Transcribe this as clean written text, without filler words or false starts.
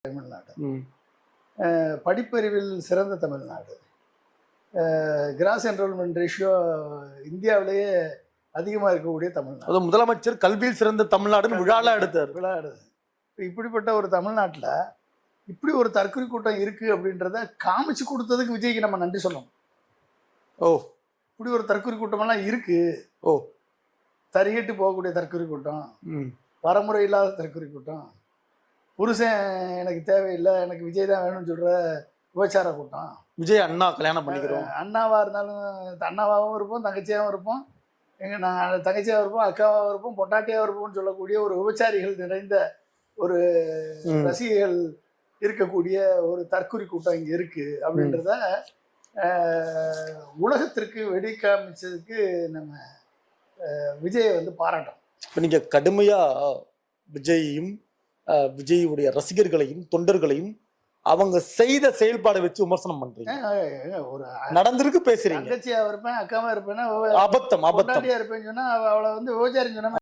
தமிழ்நாடு, படிப்பறிவில் சிறந்த Tamil Nadu, cross enrolment ratio இந்தியாவிலேயே அதிகமாக இருக்கக்கூடிய தமிழ்நாடு. அது முதலமைச்சர் கல்வியில் சிறந்த தமிழ்நாடுன்னு விழா எடுத்தார். இப்படிப்பட்ட ஒரு தமிழ்நாட்டில் இப்படி ஒரு தற்கொலை கூட்டம் இருக்கு அப்படின்றத காமிச்சு கொடுத்ததுக்கு விஜய்க்கு நம்ம நன்றி சொல்லணும். ஓ, இப்படி ஒரு தற்கொலை கூட்டமெல்லாம் இருக்கு. ஓ, தறிகட்டு போகக்கூடிய தற்கொலை கூட்டம், வரமுறை இல்லாத தற்கொலை கூட்டம், புருஷன் எனக்கு தேவையில்லை எனக்கு விஜய் தான் வேணும்னு சொல்ற விபச்சார கூட்டம். விஜய் அண்ணா கல்யாணம் பண்ணிக்கிறோம், அண்ணாவா இருந்தாலும் அண்ணாவாகவும் இருப்போம், தங்கச்சியாகவும் இருப்போம், நாங்கள் தங்கச்சியாக இருப்போம், அக்காவாக இருப்போம், பொட்டாட்டியாக இருப்போம்னு சொல்லக்கூடிய ஒரு விபச்சாரிகள் நிறைந்த ஒரு ரசிகர்கள் இருக்கக்கூடிய ஒரு தற்கொலை கூட்டம் இங்கே இருக்கு அப்படின்றத உலகத்திற்கு வெடி காமிச்சதுக்கு நம்ம விஜயை பாராட்டோம். இப்போ நீங்கள் கடுமையாக விஜயையும் விஜயுடைய ரசிகர்களையும் தொண்டர்களையும் அவங்க செய்த செயல்பாடை வச்சு விமர்சனம் பண்றீங்க. ஒரு நடந்திருக்கு பேசுறீங்க, தங்கச்சியா இருப்பேன் அக்காவா இருப்பேன்னா அபத்தம் இருப்பேன்னு சொன்னா அவளை விபச்சாரின்னு சொன்னா